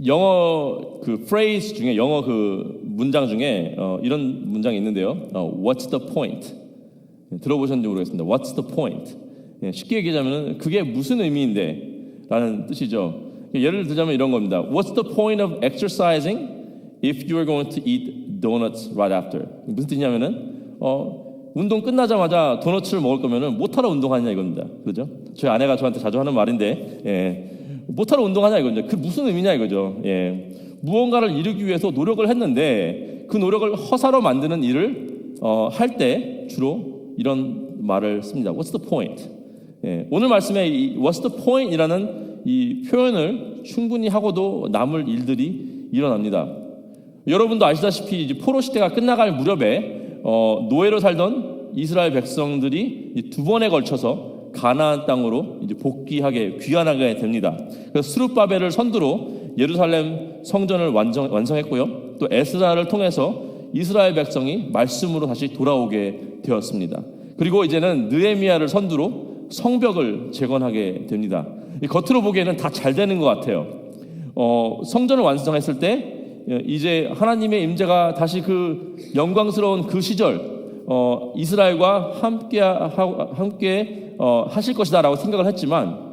영어 그 phrase 중에 영어 그 문장 중에 이런 문장이 있는데요. What's the point? 들어보셨는지 모르겠습니다. What's the point? 쉽게 얘기하자면 그게 무슨 의미인데 라는 뜻이죠. 예를 들자면 이런 겁니다. What's the point of exercising if you are going to eat donuts right after? 무슨 뜻이냐면은 운동 끝나자마자 도넛을 먹을 거면은 못하러 운동하냐 이겁니다. 그죠? 저희 아내가 저한테 자주 하는 말인데 못하러 운동하냐 이거죠. 그 무슨 의미냐 이거죠. 무언가를 이루기 위해서 노력을 했는데 그 노력을 허사로 만드는 일을 할 때 주로 이런 말을 씁니다. What's the point? 오늘 말씀에 이 What's the point?이라는 이 표현을 충분히 하고도 남을 일들이 일어납니다. 여러분도 아시다시피 이제 포로 시대가 끝나갈 무렵에 노예로 살던 이스라엘 백성들이 두 번에 걸쳐서 가나안 땅으로 이제 복귀하게 귀환하게 됩니다. 그래서 스룹바벨을 선두로 예루살렘 성전을 완성했고요. 또 에스라를 통해서 이스라엘 백성이 말씀으로 다시 돌아오게 되었습니다. 그리고 이제는 느헤미야를 선두로 성벽을 재건하게 됩니다. 겉으로 보기에는 다 잘 되는 것 같아요. 성전을 완성했을 때 이제 하나님의 임재가 다시 그 영광스러운 그 시절 이스라엘과 함께 하실 것이다라고 생각을 했지만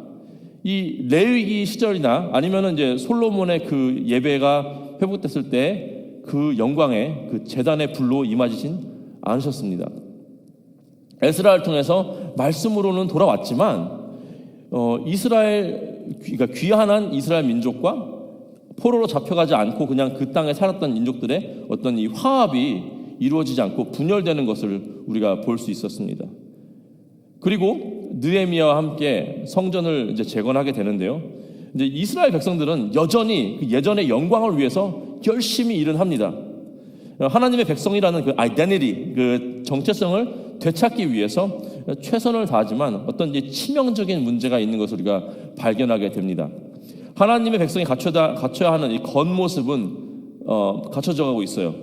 이 레위기 시절이나 아니면은 이제 솔로몬의 그 예배가 회복됐을 때 그 영광에 그 제단의 불로 임하시진 않으셨습니다. 에스라를 통해서 말씀으로는 돌아왔지만 그러니까 귀환한 이스라엘 민족과 포로로 잡혀가지 않고 그냥 그 땅에 살았던 민족들의 어떤 이 화합이 이루어지지 않고 분열되는 것을 우리가 볼 수 있었습니다. 그리고 느헤미야와 함께 성전을 이제 재건하게 되는데요. 이제 이스라엘 백성들은 여전히 그 예전의 영광을 위해서 열심히 일은 합니다. 하나님의 백성이라는 그 아이덴티티, 그 정체성을 되찾기 위해서 최선을 다하지만 어떤 이제 치명적인 문제가 있는 것을 우리가 발견하게 됩니다. 하나님의 백성이 갖춰야 하는 이 겉모습은 갖춰져 가고 있어요.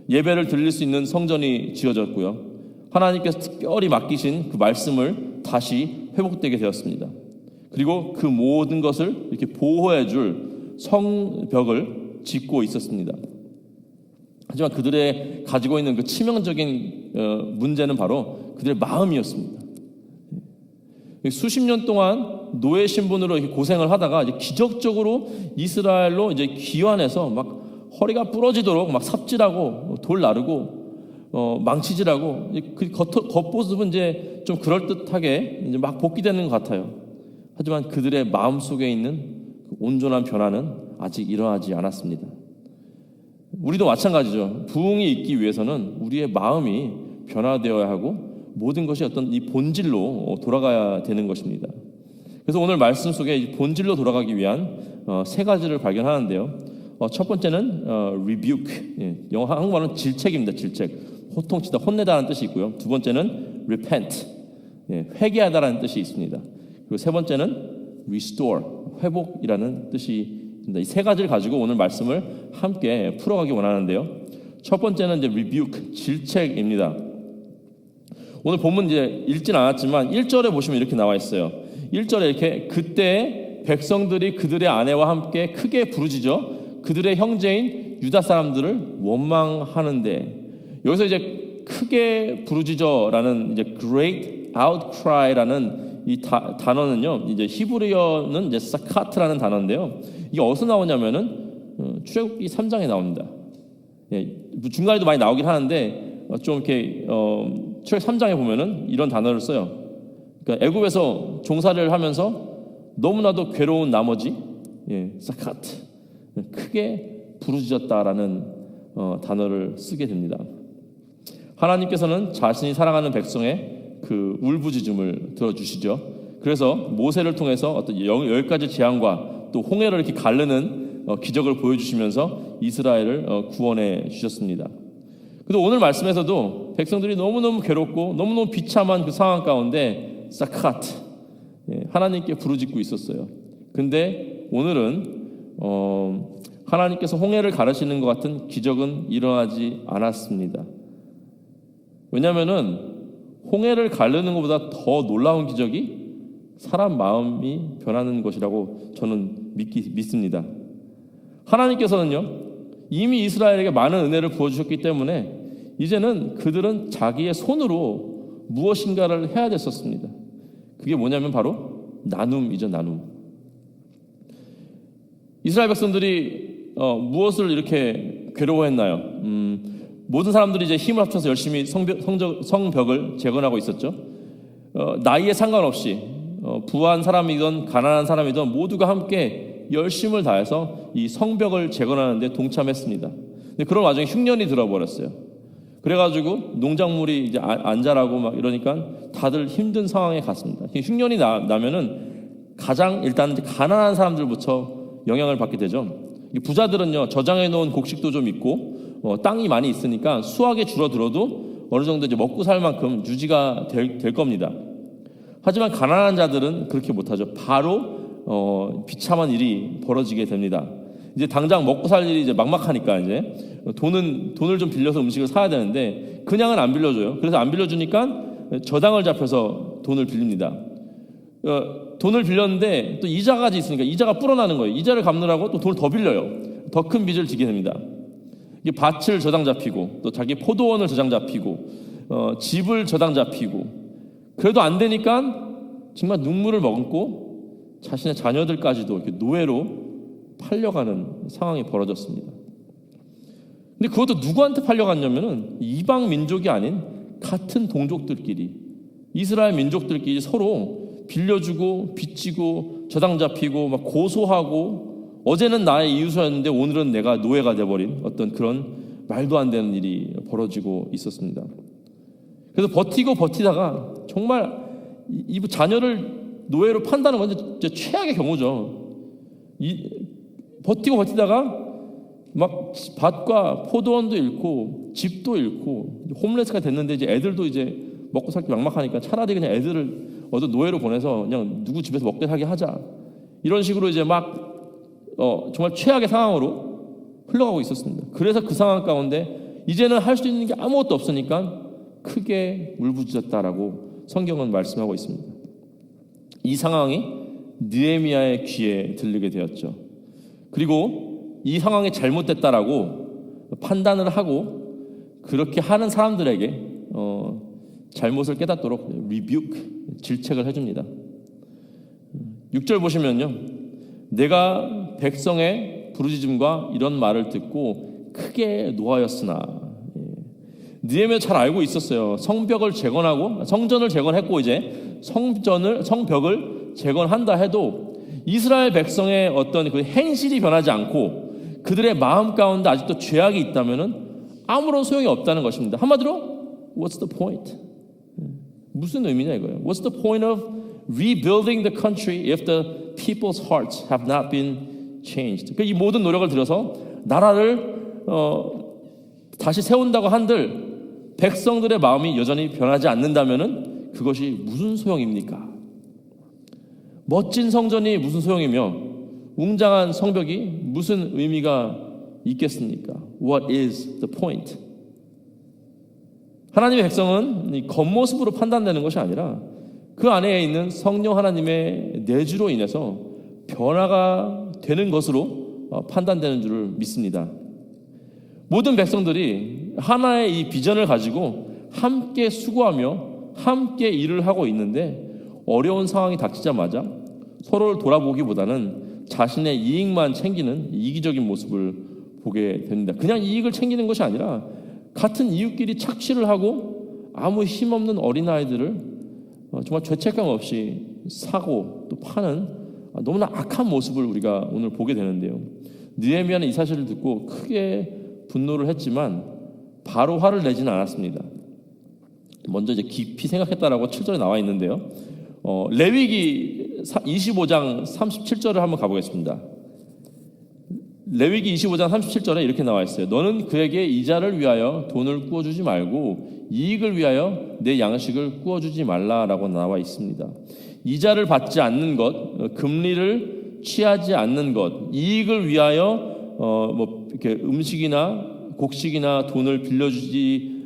예배를 드릴 수 있는 성전이 지어졌고요. 하나님께서 특별히 맡기신 그 말씀을 다시 회복되게 되었습니다. 그리고 그 모든 것을 이렇게 보호해 줄 성벽을 짓고 있었습니다. 하지만 그들의 가지고 있는 그 치명적인 문제는 바로 그들의 마음이었습니다. 수십 년 동안 노예 신분으로 이렇게 고생을 하다가 이제 기적적으로 이스라엘로 이제 귀환해서 막 허리가 부러지도록 막 삽질하고 돌 나르고 망치질하고 그 겉모습은 이제 좀 그럴듯하게 이제 막 복귀되는 것 같아요. 하지만 그들의 마음 속에 있는 온전한 변화는 아직 일어나지 않았습니다. 우리도 마찬가지죠. 부흥이 있기 위해서는 우리의 마음이 변화되어야 하고 모든 것이 어떤 이 본질로 돌아가야 되는 것입니다. 그래서 오늘 말씀 속에 본질로 돌아가기 위한 세 가지를 발견하는데요. 첫 번째는 rebuke, 영어 한국말은 질책입니다. 질책, 호통치다, 혼내다라는 뜻이 있고요. 두 번째는 repent, 회개하다라는 뜻이 있습니다. 그리고 세 번째는 restore, 회복이라는 뜻이 있습니다. 이 세 가지를 가지고 오늘 말씀을 함께 풀어가기 원하는데요. 첫 번째는 이제 rebuke, 질책입니다. 오늘 본문 이제 읽진 않았지만 1절에 보시면 이렇게 나와 있어요. 1절에 이렇게 그때 백성들이 그들의 아내와 함께 크게 부르짖어 그들의 형제인 유다 사람들을 원망하는데, 여기서 이제 크게 부르짖어라는 이제 great outcry라는 이 단어는요, 이제 히브리어는 이제 사카트라는 단어인데요. 이게 어디서 나오냐면은 출애굽기 3장에 나옵니다. 중간에도 많이 나오긴 하는데 좀 이렇게 출애굽기 3장에 보면은 이런 단어를 써요. 그러니까 애굽에서 종살이를 하면서 너무나도 괴로운 나머지 사카트, 크게 부르짖었다라는 단어를 쓰게 됩니다. 하나님께서는 자신이 사랑하는 백성의 그 울부짖음을 들어주시죠. 그래서 모세를 통해서 어떤 10가지 재앙과 또 홍해를 이렇게 가르는 기적을 보여주시면서 이스라엘을 구원해 주셨습니다. 그래서 오늘 말씀에서도 백성들이 너무너무 괴롭고 너무너무 비참한 그 상황 가운데 사카트, 하나님께 부르짖고 있었어요. 근데 오늘은 하나님께서 홍해를 가르시는 것 같은 기적은 일어나지 않았습니다. 왜냐하면은 홍해를 가르는 것보다 더 놀라운 기적이 사람 마음이 변하는 것이라고 저는 믿습니다. 하나님께서는요, 이미 이스라엘에게 많은 은혜를 부어주셨기 때문에 이제는 그들은 자기의 손으로 무엇인가를 해야 됐었습니다. 그게 뭐냐면 바로 나눔이죠, 나눔. 이스라엘 백성들이 무엇을 이렇게 괴로워했나요? 모든 사람들이 이제 힘을 합쳐서 열심히 성벽을 재건하고 있었죠. 나이에 상관없이 부한 사람이든 가난한 사람이든 모두가 함께 열심을 다해서 이 성벽을 재건하는 데 동참했습니다. 근데 그런 와중에 흉년이 들어버렸어요. 그래가지고 농작물이 이제 안 자라고 막 이러니까 다들 힘든 상황에 갔습니다. 흉년이 나면은 가장 일단 가난한 사람들부터 영향을 받게 되죠. 부자들은요, 저장해 놓은 곡식도 좀 있고 땅이 많이 있으니까 수확에 줄어들어도 어느 정도 이제 먹고 살 만큼 유지가 될 겁니다. 하지만 가난한 자들은 그렇게 못하죠. 바로 비참한 일이 벌어지게 됩니다. 이제 당장 먹고 살 일이 이제 막막하니까 이제 돈을 좀 빌려서 음식을 사야 되는데 그냥은 안 빌려줘요. 그래서 안 빌려주니까 저당을 잡혀서 돈을 빌립니다. 돈을 빌렸는데 또 이자까지 있으니까 이자가 불어나는 거예요. 이자를 갚느라고 또 돈을 더 빌려요. 더 큰 빚을 지게 됩니다. 이게 밭을 저당 잡히고 또 자기 포도원을 저당 잡히고 집을 저당 잡히고 그래도 안 되니까 정말 눈물을 머금고 자신의 자녀들까지도 이렇게 노예로 팔려가는 상황이 벌어졌습니다. 근데 그것도 누구한테 팔려갔냐면은 이방 민족이 아닌 같은 동족들끼리, 이스라엘 민족들끼리 서로 빌려주고 빚지고 저당 잡히고 막 고소하고, 어제는 나의 이웃이었는데 오늘은 내가 노예가 돼버린 어떤 그런 말도 안 되는 일이 벌어지고 있었습니다. 그래서 버티다가 정말 이 자녀를 노예로 판다는 건 이제 최악의 경우죠. 버티다가 막 밭과 포도원도 잃고 집도 잃고 홈레스가 됐는데 이제 애들도 이제 먹고 살기 막막하니까 차라리 그냥 애들을 어디 노예로 보내서 그냥 누구 집에서 먹게 하게 하자, 이런 식으로 이제 막 정말 최악의 상황으로 흘러가고 있었습니다. 그래서 그 상황 가운데 이제는 할 수 있는 게 아무것도 없으니까 크게 울부짖었다라고 성경은 말씀하고 있습니다. 이 상황이 느헤미야의 귀에 들리게 되었죠. 그리고 이 상황이 잘못됐다라고 판단을 하고 그렇게 하는 사람들에게 잘못을 깨닫도록 rebuke, 질책을 해줍니다. 6절 보시면요, 내가 백성의 부르짖음과 이런 말을 듣고 크게 노하였으나, 느헤미야 잘 알고 있었어요. 성벽을 재건하고 성전을 재건했고 이제 성벽을 재건한다 해도 이스라엘 백성의 어떤 그 행실이 변하지 않고 그들의 마음 가운데 아직도 죄악이 있다면은 아무런 소용이 없다는 것입니다. 한마디로 What's the point? 무슨 의미냐 이거예요. What's the point of rebuilding the country if the people's hearts have not been changed? 이 모든 노력을 들여서 나라를 다시 세운다고 한들 백성들의 마음이 여전히 변하지 않는다면은 그것이 무슨 소용입니까? 멋진 성전이 무슨 소용이며 웅장한 성벽이 무슨 의미가 있겠습니까? What is the point? 하나님의 백성은 이 겉모습으로 판단되는 것이 아니라 그 안에 있는 성령 하나님의 내주로 인해서 변화가 되는 것으로 판단되는 줄을 믿습니다. 모든 백성들이 하나의 이 비전을 가지고 함께 수고하며 함께 일을 하고 있는데 어려운 상황이 닥치자마자 서로를 돌아보기보다는 자신의 이익만 챙기는 이기적인 모습을 보게 됩니다. 그냥 이익을 챙기는 것이 아니라 같은 이웃끼리 착취를 하고 아무 힘없는 어린아이들을 정말 죄책감 없이 사고 또 파는 너무나 악한 모습을 우리가 오늘 보게 되는데요. 느헤미야는 이 사실을 듣고 크게 분노를 했지만 바로 화를 내지는 않았습니다. 먼저 이제 깊이 생각했다라고 7절에 나와 있는데요. 레위기 25장 37절을 한번 가보겠습니다. 레위기 25장 37절에 이렇게 나와 있어요. 너는 그에게 이자를 위하여 돈을 구워주지 말고 이익을 위하여 내 양식을 구워주지 말라라고 나와 있습니다. 이자를 받지 않는 것, 금리를 취하지 않는 것, 이익을 위하여 이렇게 음식이나 곡식이나 돈을 빌려주지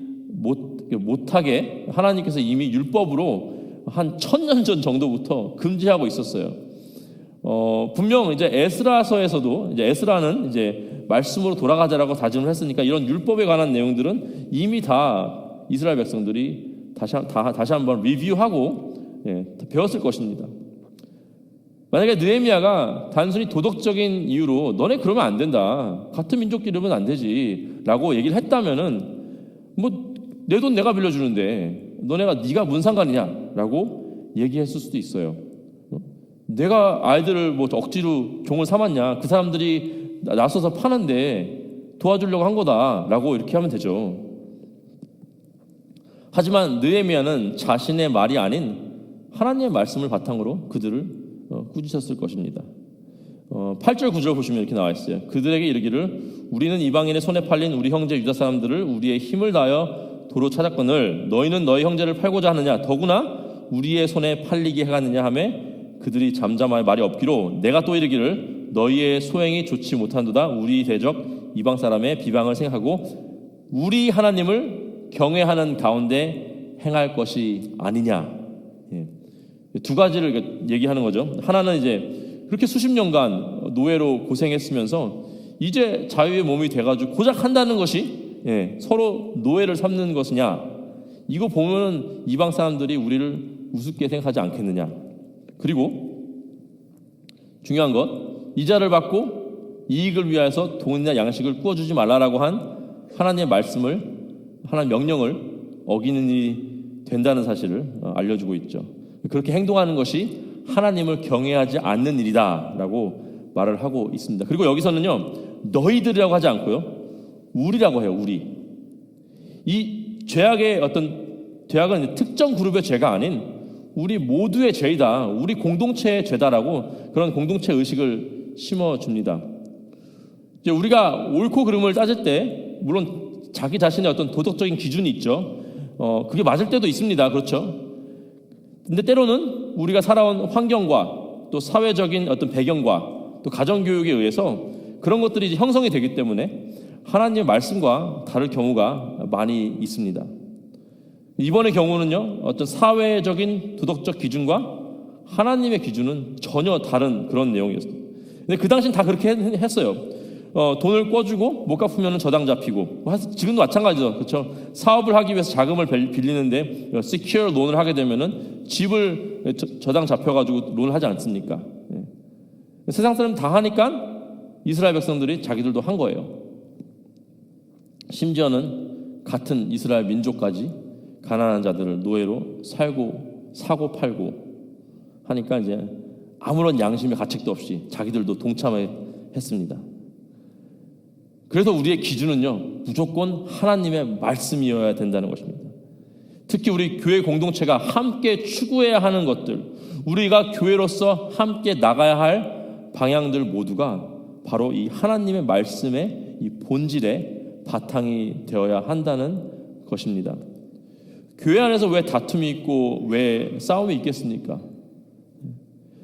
못하게 하나님께서 이미 율법으로 한 1000년 전 정도부터 금지하고 있었어요. 분명 이제 에스라서에서도 이제 에스라는 이제 말씀으로 돌아가자라고 다짐을 했으니까 이런 율법에 관한 내용들은 이미 다 이스라엘 백성들이 다시 한번 리뷰하고 배웠을 것입니다. 만약에 느헤미야가 단순히 도덕적인 이유로 너네 그러면 안 된다, 같은 민족끼리면 안 되지라고 얘기를 했다면은 뭐 내 돈 내가 빌려주는데 네가 무슨 상관이냐라고 얘기했을 수도 있어요. 내가 아이들을 뭐 억지로 종을 삼았냐, 그 사람들이 나서서 파는데 도와주려고 한 거다라고 이렇게 하면 되죠. 하지만 느헤미야는 자신의 말이 아닌 하나님의 말씀을 바탕으로 그들을 꾸짖었을 것입니다. 8절 9절 보시면 이렇게 나와 있어요. 그들에게 이르기를 우리는 이방인의 손에 팔린 우리 형제 유다 사람들을 우리의 힘을 다하여 도로 찾았거늘 너희는 너희 형제를 팔고자 하느냐, 더구나 우리의 손에 팔리게 해가느냐 하매 그들이 잠잠하여 말이 없기로 내가 또 이르기를 너희의 소행이 좋지 못한도다. 우리 대적 이방 사람의 비방을 생각하고 우리 하나님을 경외하는 가운데 행할 것이 아니냐. 두 가지를 얘기하는 거죠. 하나는 이제 그렇게 수십 년간 노예로 고생했으면서 이제 자유의 몸이 돼가지고 고작 한다는 것이 서로 노예를 삼는 것이냐, 이거 보면 이방 사람들이 우리를 우습게 생각하지 않겠느냐. 그리고 중요한 것, 이자를 받고 이익을 위하여서 돈이나 양식을 구워주지 말라라고 한 하나님의 말씀을, 하나님의 명령을 어기는 일이 된다는 사실을 알려주고 있죠. 그렇게 행동하는 것이 하나님을 경외하지 않는 일이다라고 말을 하고 있습니다. 그리고 여기서는요, 너희들이라고 하지 않고요, 우리라고 해요. 우리. 이 죄악의 죄악은 특정 그룹의 죄가 아닌 우리 모두의 죄이다, 우리 공동체의 죄다라고 그런 공동체 의식을 심어줍니다. 이제 우리가 옳고 그름을 따질 때 물론 자기 자신의 어떤 도덕적인 기준이 있죠. 그게 맞을 때도 있습니다. 그렇죠. 근데 때로는 우리가 살아온 환경과 또 사회적인 어떤 배경과 또 가정교육에 의해서 그런 것들이 이제 형성이 되기 때문에 하나님의 말씀과 다를 경우가 많이 있습니다. 이번의 경우는요, 어떤 사회적인 도덕적 기준과 하나님의 기준은 전혀 다른 그런 내용이었어요. 근데 그 당시는 다 그렇게 했어요. 돈을 꿔주고 못 갚으면 저당 잡히고, 지금도 마찬가지죠. 그렇죠? 사업을 하기 위해서 자금을 빌리는데 secure 론을 하게 되면은 집을 저당 잡혀가지고 론을 하지 않습니까? 세상 사람 다 하니까 이스라엘 백성들이 자기들도 한 거예요. 심지어는 같은 이스라엘 민족까지 가난한 자들을 노예로 사고 팔고 하니까 이제 아무런 양심의 가책도 없이 자기들도 동참했습니다. 그래서 우리의 기준은요, 무조건 하나님의 말씀이어야 된다는 것입니다. 특히 우리 교회 공동체가 함께 추구해야 하는 것들, 우리가 교회로서 함께 나가야 할 방향들 모두가 바로 이 하나님의 말씀의 이 본질의 바탕이 되어야 한다는 것입니다. 교회 안에서 왜 다툼이 있고 왜 싸움이 있겠습니까?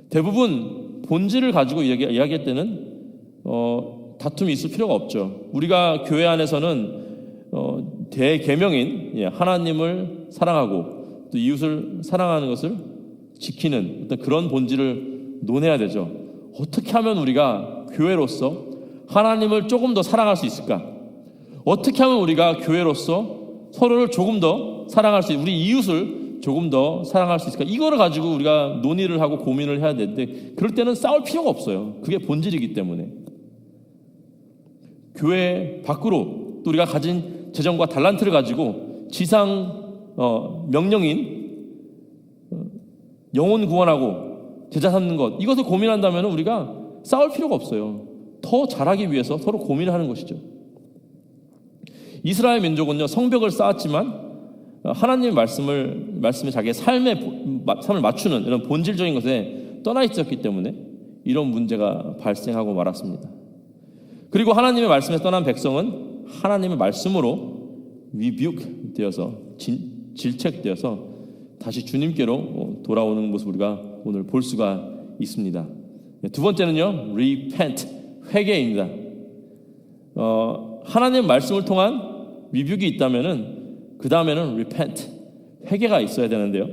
대부분 본질을 가지고 이야기할 때는 다툼이 있을 필요가 없죠. 우리가 교회 안에서는 대계명인 하나님을 사랑하고 또 이웃을 사랑하는 것을 지키는 어떤 그런 본질을 논해야 되죠. 어떻게 하면 우리가 교회로서 하나님을 조금 더 사랑할 수 있을까? 어떻게 하면 우리가 교회로서 서로를 조금 더 사랑할 수 있을까? 우리 이웃을 조금 더 사랑할 수 있을까? 이거를 가지고 우리가 논의를 하고 고민을 해야 되는데 그럴 때는 싸울 필요가 없어요. 그게 본질이기 때문에. 교회 밖으로 또 우리가 가진 재정과 달란트를 가지고 지상 명령인 영혼 구원하고 제자 삼는 것, 이것을 고민한다면 우리가 싸울 필요가 없어요. 더 잘하기 위해서 서로 고민을 하는 것이죠. 이스라엘 민족은요, 성벽을 쌓았지만 하나님의 말씀에 자기의 삶을 맞추는 이런 본질적인 것에 떠나 있었기 때문에 이런 문제가 발생하고 말았습니다. 그리고 하나님의 말씀에 떠난 백성은 하나님의 말씀으로 rebuke 되어서 질책되어서 다시 주님께로 돌아오는 모습을 우리가 오늘 볼 수가 있습니다. 두 번째는요, repent, 회개입니다. 하나님의 말씀을 통한 rebuke이 있다면은 그 다음에는 repent, 회개가 있어야 되는데요.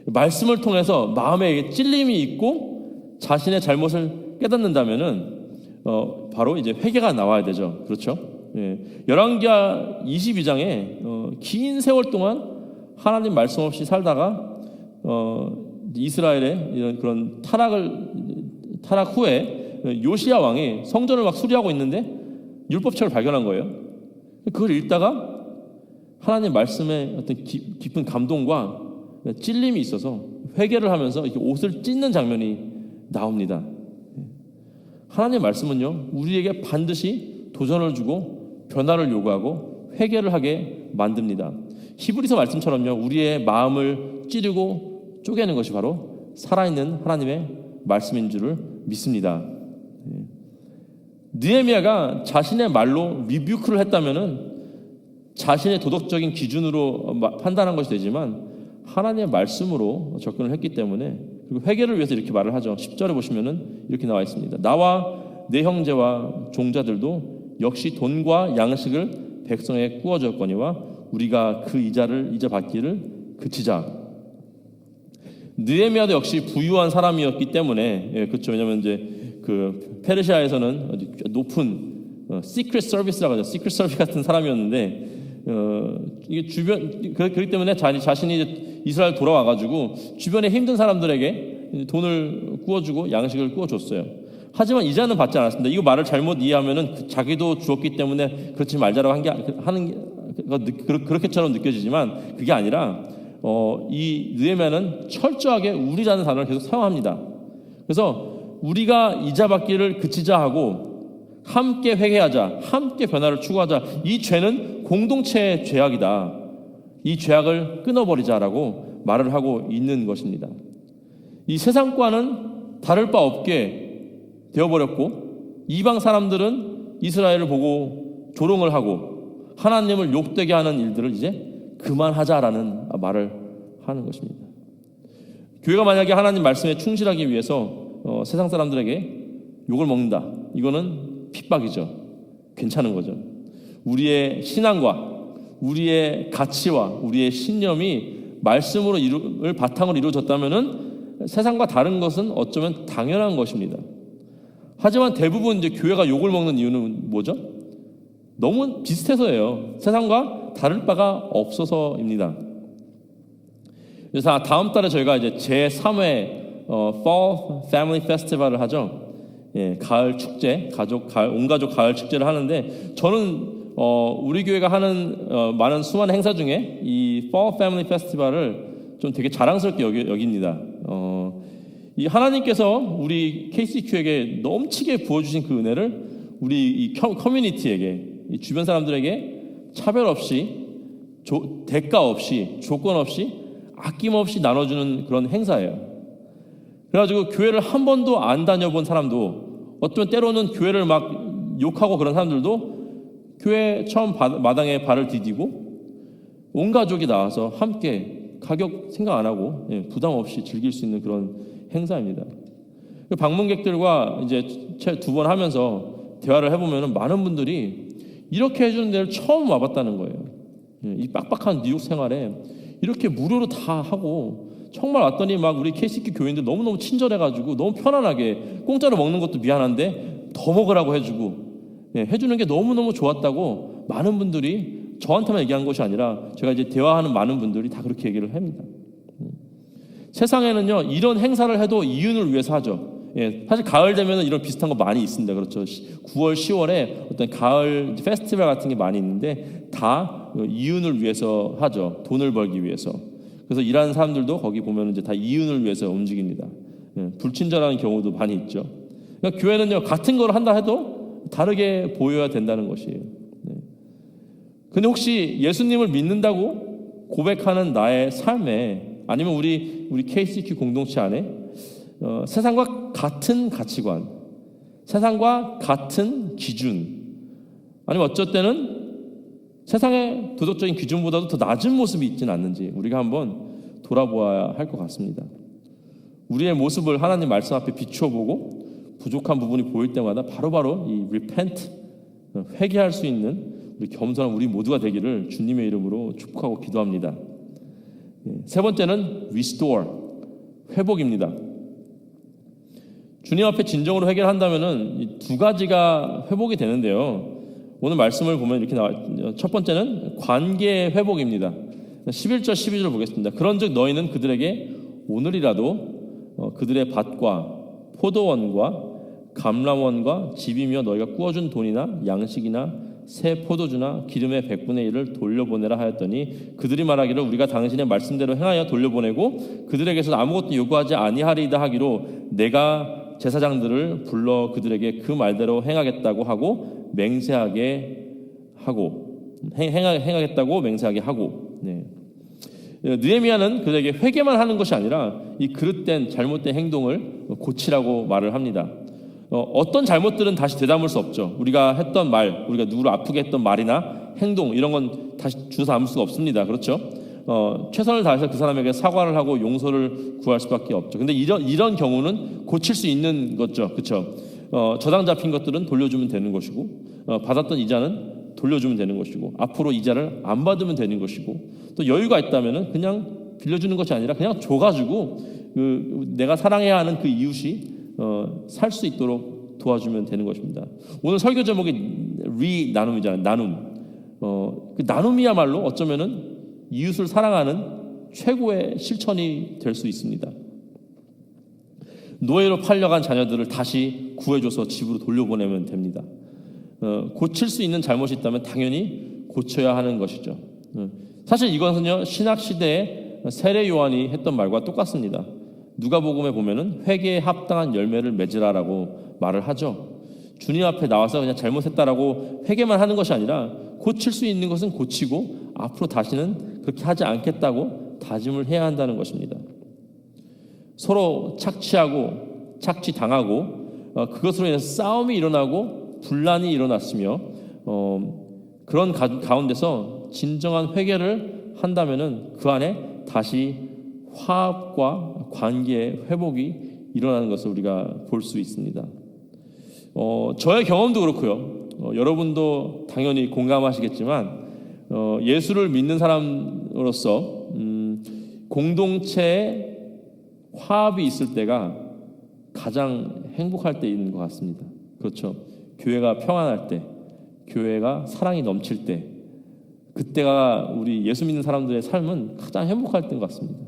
말씀을 통해서 마음에 찔림이 있고 자신의 잘못을 깨닫는다면은 바로 이제 회개가 나와야 되죠. 그렇죠? 예. 열왕기하 22장에 긴 세월 동안 하나님 말씀 없이 살다가 이스라엘의 이런 그런 타락 후에 요시야 왕이 성전을 막 수리하고 있는데 율법책을 발견한 거예요. 그걸 읽다가 하나님 말씀에 어떤 깊은 감동과 찔림이 있어서 회개를 하면서 이렇게 옷을 찢는 장면이 나옵니다. 하나님 말씀은요, 우리에게 반드시 도전을 주고 변화를 요구하고 회개를 하게 만듭니다. 히브리서 말씀처럼요, 우리의 마음을 찌르고 쪼개는 것이 바로 살아있는 하나님의 말씀인 줄을 믿습니다. 느헤미야가 자신의 말로 리뷰크를 했다면은 자신의 도덕적인 기준으로 판단한 것이 되지만 하나님의 말씀으로 접근을 했기 때문에, 그리고 회개를 위해서 이렇게 말을 하죠. 10절에 보시면은 이렇게 나와 있습니다. 나와 내 형제와 종자들도 역시 돈과 양식을 백성에게 구워주었거니와 우리가 그 이자 받기를 그치자. 느헤미야도 역시 부유한 사람이었기 때문에, 그렇죠. 왜냐하면 이제 그 페르시아에서는 높은 시크릿 서비스라고 하죠. 시크릿 서비스 같은 사람이었는데, 이게 그렇기 때문에 자신이 이제 이스라엘 돌아와가지고 주변에 힘든 사람들에게 돈을 구워주고 양식을 구워줬어요. 하지만 이자는 받지 않았습니다. 이거 말을 잘못 이해하면은 자기도 주었기 때문에 그렇지 말자라고 그렇게처럼 느껴지지만 그게 아니라 이 느헤미야는 철저하게 우리라는 단어를 계속 사용합니다. 그래서 우리가 이자 받기를 그치자 하고 함께 회개하자, 함께 변화를 추구하자. 이 죄는 공동체의 죄악이다. 이 죄악을 끊어버리자라고 말을 하고 있는 것입니다. 이 세상과는 다를 바 없게 되어버렸고, 이방 사람들은 이스라엘을 보고 조롱을 하고 하나님을 욕되게 하는 일들을 이제 그만하자라는 말을 하는 것입니다. 교회가 만약에 하나님 말씀에 충실하기 위해서 세상 사람들에게 욕을 먹는다, 이거는 핍박이죠. 괜찮은 거죠. 우리의 신앙과 우리의 가치와 우리의 신념이 말씀을 바탕으로 이루어졌다면은 세상과 다른 것은 어쩌면 당연한 것입니다. 하지만 대부분 이제 교회가 욕을 먹는 이유는 뭐죠? 너무 비슷해서예요. 세상과 다를 바가 없어서입니다. 그래서 다음 달에 저희가 이제 제3회 Fall Family Festival을 하죠. 예, 가을 축제, 온 가족 가을 축제를 하는데, 저는 우리 교회가 하는 많은 수많은 행사 중에 이 Fall Family Festival을 좀 되게 자랑스럽게 여깁니다. 이 하나님께서 우리 KCQ에게 넘치게 부어주신 그 은혜를 우리 이 커뮤니티에게, 이 주변 사람들에게 차별 없이, 대가 없이, 조건 없이, 아낌없이 나눠주는 그런 행사예요. 그래가지고 교회를 한 번도 안 다녀본 사람도, 어떤 때로는 교회를 막 욕하고 그런 사람들도 교회 처음 마당에 발을 디디고 온 가족이 나와서 함께 가격 생각 안 하고 부담 없이 즐길 수 있는 그런 행사입니다. 방문객들과 이제 2번 하면서 대화를 해보면 많은 분들이 이렇게 해주는 데를 처음 와봤다는 거예요. 이 빡빡한 뉴욕 생활에 이렇게 무료로 다 하고, 정말 왔더니 막 우리 KCQ 교인들 너무너무 친절해가지고 너무 편안하게 공짜로 먹는 것도 미안한데 더 먹으라고 해주고, 해주는 게 너무너무 좋았다고 많은 분들이 저한테만 얘기한 것이 아니라 제가 이제 대화하는 많은 분들이 다 그렇게 얘기를 합니다. 세상에는요, 이런 행사를 해도 이윤을 위해서 하죠. 사실 가을 되면 이런 비슷한 거 많이 있습니다. 그렇죠. 9월, 10월에 어떤 가을 페스티벌 같은 게 많이 있는데 다 이윤을 위해서 하죠. 돈을 벌기 위해서. 그래서 일하는 사람들도 거기 보면 이제 다 이윤을 위해서 움직입니다. 불친절한 경우도 많이 있죠. 그러니까 교회는요, 같은 걸 한다 해도 다르게 보여야 된다는 것이에요. 근데 혹시 예수님을 믿는다고 고백하는 나의 삶에, 아니면 우리 KCQ 공동체 안에 세상과 같은 가치관, 세상과 같은 기준, 아니면 어쩔 때는 세상의 도덕적인 기준보다도 더 낮은 모습이 있지는 않는지 우리가 한번 돌아보아야 할 것 같습니다. 우리의 모습을 하나님 말씀 앞에 비추어보고 부족한 부분이 보일 때마다 바로바로 이 repent, 회개할 수 있는 우리 겸손한 우리 모두가 되기를 주님의 이름으로 축복하고 기도합니다. 세 번째는 restore, 회복입니다. 주님 앞에 진정으로 회개한다면은 이 두 가지가 회복이 되는데요. 오늘 말씀을 보면 이렇게 나와요. 첫 번째는 관계 회복입니다. 11절 12절 보겠습니다. 그런즉 너희는 그들에게 오늘이라도 그들의 밭과 포도원과 감람원과 집이며 너희가 꾸어준 돈이나 양식이나 새 포도주나 기름의 100분의 1을 돌려보내라 하였더니 그들이 말하기를 우리가 당신의 말씀대로 행하여 돌려보내고 그들에게서 아무것도 요구하지 아니하리이다 하기로 내가 제사장들을 불러 그들에게 그 말대로 행하겠다고 하고 맹세하게 하고 행하겠다고 맹세하게 하고. 네. 느헤미야는 그들에게 회개만 하는 것이 아니라 이 그릇된 잘못된 행동을 고치라고 말을 합니다. 어떤 잘못들은 다시 되담을 수 없죠. 우리가 했던 말, 우리가 누구를 아프게 했던 말이나 행동 이런 건 다시 주워 담을 수가 없습니다. 그렇죠? 최선을 다해서 그 사람에게 사과를 하고 용서를 구할 수밖에 없죠. 근데 이런 경우는 고칠 수 있는 거죠. 그렇죠? 저당 잡힌 것들은 돌려주면 되는 것이고 받았던 이자는 돌려주면 되는 것이고 앞으로 이자를 안 받으면 되는 것이고 또 여유가 있다면은 그냥 빌려주는 것이 아니라 그냥 줘가지고 내가 사랑해야 하는 그 이웃이 살 수 있도록 도와주면 되는 것입니다. 오늘 설교 제목이 나눔이잖아요. 나눔. 그 나눔이야말로 어쩌면은 이웃을 사랑하는 최고의 실천이 될 수 있습니다. 노예로 팔려간 자녀들을 다시 구해줘서 집으로 돌려보내면 됩니다. 고칠 수 있는 잘못이 있다면 당연히 고쳐야 하는 것이죠. 사실 이것은요 신학 시대에 세례 요한이 했던 말과 똑같습니다. 누가복음에 보면은 회개에 합당한 열매를 맺으라라고 말을 하죠. 주님 앞에 나와서 그냥 잘못했다라고 회개만 하는 것이 아니라 고칠 수 있는 것은 고치고 앞으로 다시는 그렇게 하지 않겠다고 다짐을 해야 한다는 것입니다. 서로 착취하고 착취당하고 그것으로 인해서 싸움이 일어나고 분란이 일어났으며 그런 가운데서 진정한 회개를 한다면은 그 안에 다시 화합과 관계의 회복이 일어나는 것을 우리가 볼 수 있습니다. 저의 경험도 그렇고요. 여러분도 당연히 공감하시겠지만 예수를 믿는 사람으로서 공동체에 화합이 있을 때가 가장 행복할 때인 것 같습니다. 그렇죠. 교회가 평안할 때, 교회가 사랑이 넘칠 때, 그때가 우리 예수 믿는 사람들의 삶은 가장 행복할 때인 것 같습니다.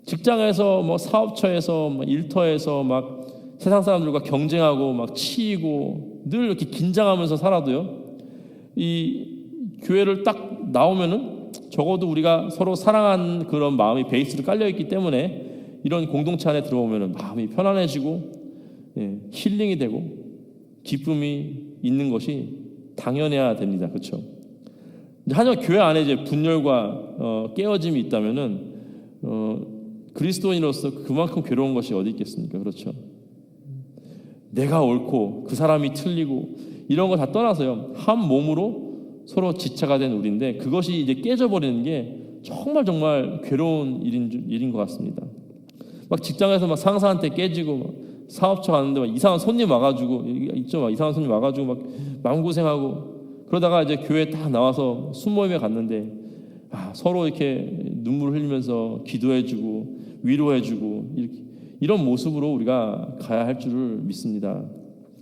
직장에서 뭐 사업처에서 뭐 일터에서 막 세상 사람들과 경쟁하고 막 치이고 늘 이렇게 긴장하면서 살아도요. 이 교회를 딱 나오면은 적어도 우리가 서로 사랑하는 그런 마음이 베이스로 깔려 있기 때문에 이런 공동체 안에 들어오면은 마음이 편안해지고 힐링이 되고 기쁨이 있는 것이 당연해야 됩니다. 그렇죠? 하지만 교회 안에 이제 분열과 깨어짐이 있다면은 그리스도인으로서 그만큼 괴로운 것이 어디 있겠습니까? 그렇죠? 내가 옳고 그 사람이 틀리고 이런 거 다 떠나서요 한 몸으로 서로 지체가 된 우리인데 그것이 이제 깨져버리는 게 정말 괴로운 일인 것 같습니다. 막 직장에서 막 상사한테 깨지고 막 사업처 가는데 막 이상한 손님 와가지고 있죠, 막 이상한 손님 와가지고 막 마음고생하고 그러다가 이제 교회 딱 나와서 순모임에 갔는데 서로 이렇게 눈물 흘리면서 기도해주고 위로해주고 이런 모습으로 우리가 가야 할 줄을 믿습니다.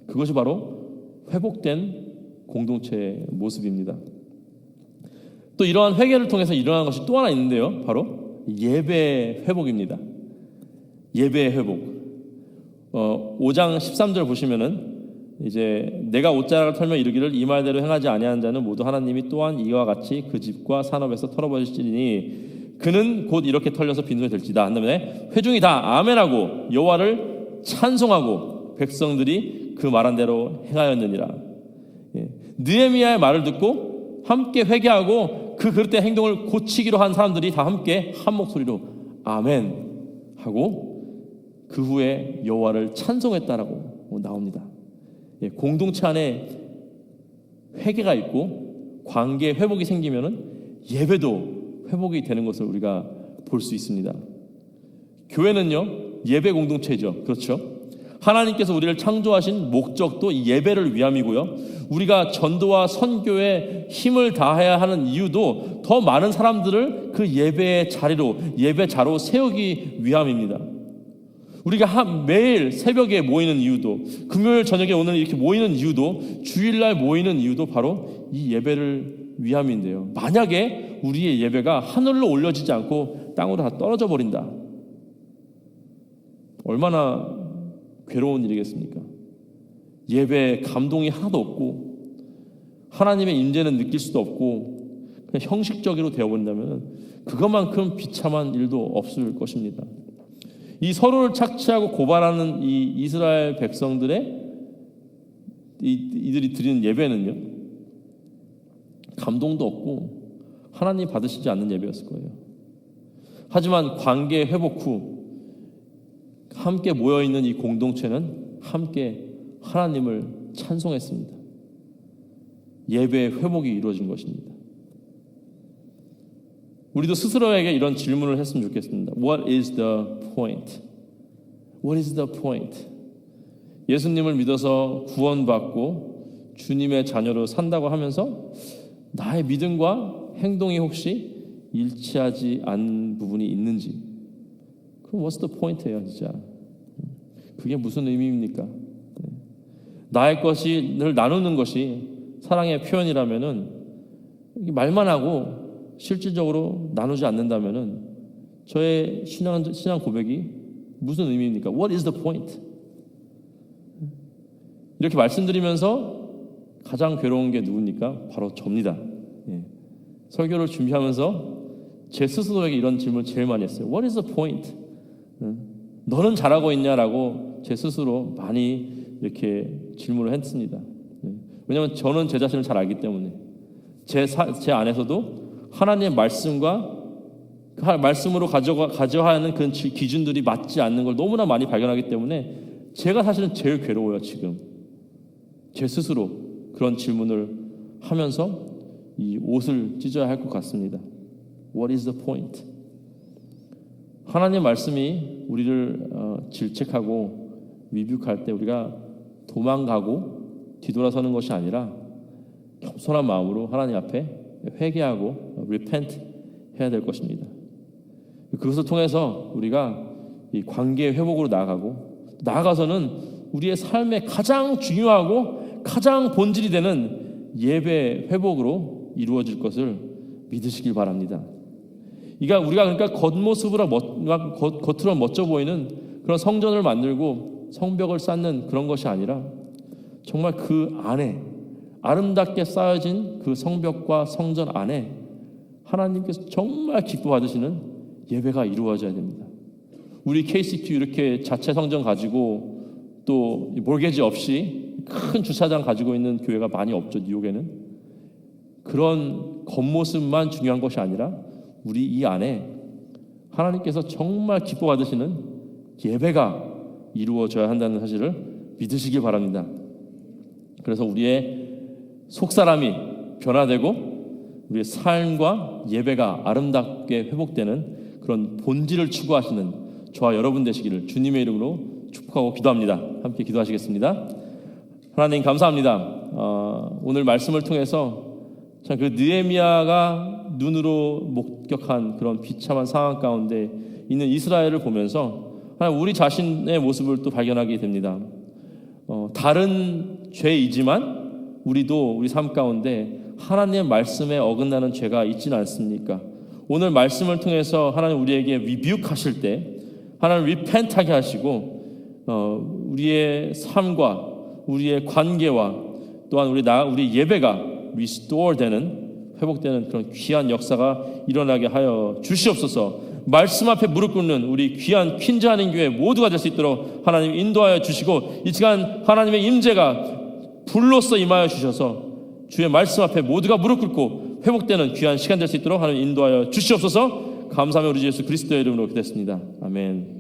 그것이 바로 회복된 공동체의 모습입니다. 또 이러한 회개를 통해서 일어나는 것이 또 하나 있는데요. 바로 예배 회복입니다. 예배 회복. 5장 13절 보시면은 이제 내가 옷자락을 털며 이르기를 이 말대로 행하지 아니하는 자는 모두 하나님이 또한 이와 같이 그 집과 산업에서 털어버리시리니 그는 곧 이렇게 털려서 빈손이 될지다. 한 다음에 회중이 다 아멘하고 여호와를 찬송하고 백성들이 그 말한 대로 행하였느니라. 느헤미야의 말을 듣고 함께 회개하고 그 그릇된 행동을 고치기로 한 사람들이 다 함께 한 목소리로 아멘 하고 그 후에 여호와를 찬송했다라고 나옵니다. 공동체 안에 회개가 있고 관계 회복이 생기면은 예배도 회복이 되는 것을 우리가 볼 수 있습니다. 교회는요 예배 공동체죠. 그렇죠? 하나님께서 우리를 창조하신 목적도 예배를 위함이고요. 우리가 전도와 선교에 힘을 다해야 하는 이유도 더 많은 사람들을 그 예배의 자리로 예배자로 세우기 위함입니다. 우리가 매일 새벽에 모이는 이유도, 금요일 저녁에 오늘 이렇게 모이는 이유도, 주일날 모이는 이유도 바로 이 예배를 위함인데요. 만약에 우리의 예배가 하늘로 올려지지 않고 땅으로 다 떨어져 버린다, 얼마나 괴로운 일이겠습니까? 예배에 감동이 하나도 없고 하나님의 임재는 느낄 수도 없고 그냥 형식적으로 되어버린다면 그것만큼 비참한 일도 없을 것입니다. 이 서로를 착취하고 고발하는 이 이스라엘 백성들의 이들이 드리는 예배는요, 감동도 없고 하나님 받으시지 않는 예배였을 거예요. 하지만 관계 회복 후 함께 모여있는 이 공동체는 함께 하나님을 찬송했습니다. 예배의 회복이 이루어진 것입니다. 우리도 스스로에게 이런 질문을 했으면 좋겠습니다. What is the point? What is the point? 예수님을 믿어서 구원받고 주님의 자녀로 산다고 하면서 나의 믿음과 행동이 혹시 일치하지 않는 부분이 있는지, 그럼 what's the point예요, 진짜. 그게 무슨 의미입니까? 나의 것을 나누는 것이 사랑의 표현이라면은 말만 하고 실질적으로 나누지 않는다면은 저의 신앙 고백이 무슨 의미입니까? What is the point? 이렇게 말씀드리면서 가장 괴로운 게 누굽니까? 바로 접니다. 설교를 준비하면서 제 스스로에게 이런 질문을 제일 많이 했어요. What is the point? 너는 잘하고 있냐라고 제 스스로 많이 이렇게 질문을 했습니다. 왜냐하면 저는 제 자신을 잘 알기 때문에 제 안에서도 하나님의 말씀과 그 말씀으로 가져야 하는 그 기준들이 맞지 않는 걸 너무나 많이 발견하기 때문에 제가 사실은 제일 괴로워요. 지금 제 스스로 그런 질문을 하면서 이 옷을 찢어야 할 것 같습니다. What is the point? 하나님의 말씀이 우리를 질책하고 위축할 때 우리가 도망가고 뒤돌아서는 것이 아니라 겸손한 마음으로 하나님 앞에 회개하고 repent 해야 될 것입니다. 그것을 통해서 우리가 이 관계의 회복으로 나아가서는 우리의 삶의 가장 중요하고 가장 본질이 되는 예배 회복으로 이루어질 것을 믿으시길 바랍니다. 우리가 겉모습으로 겉으로 멋져 보이는 그런 성전을 만들고 성벽을 쌓는 그런 것이 아니라 정말 그 안에 아름답게 쌓여진 그 성벽과 성전 안에 하나님께서 정말 기뻐 받으시는 예배가 이루어져야 됩니다. 우리 KCQ 이렇게 자체 성전 가지고 또 몰개지 없이 큰 주차장 가지고 있는 교회가 많이 없죠. 뉴욕에는. 그런 겉모습만 중요한 것이 아니라 우리 이 안에 하나님께서 정말 기뻐 받으시는 예배가 이루어져야 한다는 사실을 믿으시길 바랍니다. 그래서 우리의 속사람이 변화되고 우리의 삶과 예배가 아름답게 회복되는 그런 본질을 추구하시는 저와 여러분 되시기를 주님의 이름으로 축복하고 기도합니다. 함께 기도하시겠습니다. 하나님 감사합니다. 오늘 말씀을 통해서 참 그 느헤미야가 눈으로 목격한 그런 비참한 상황 가운데 있는 이스라엘을 보면서 우리 자신의 모습을 또 발견하게 됩니다. 다른 죄이지만 우리도 우리 삶 가운데 하나님의 말씀에 어긋나는 죄가 있지는 않습니까? 오늘 말씀을 통해서 하나님 우리에게 리뷰하실 때 하나님 리펜트하게 하시고 우리의 삶과 우리의 관계와 또한 우리 예배가 리스토어 되는 회복되는 그런 귀한 역사가 일어나게 하여 주시옵소서. 말씀 앞에 무릎 꿇는 우리 귀한 퀸즈 하는 교회 모두가 될 수 있도록 하나님 인도하여 주시고 이 시간 하나님의 임재가 불로써 임하여 주셔서 주의 말씀 앞에 모두가 무릎 꿇고 회복되는 귀한 시간 될 수 있도록 하나님 인도하여 주시옵소서. 감사하며 우리 예수 그리스도의 이름으로 기도했습니다. 아멘.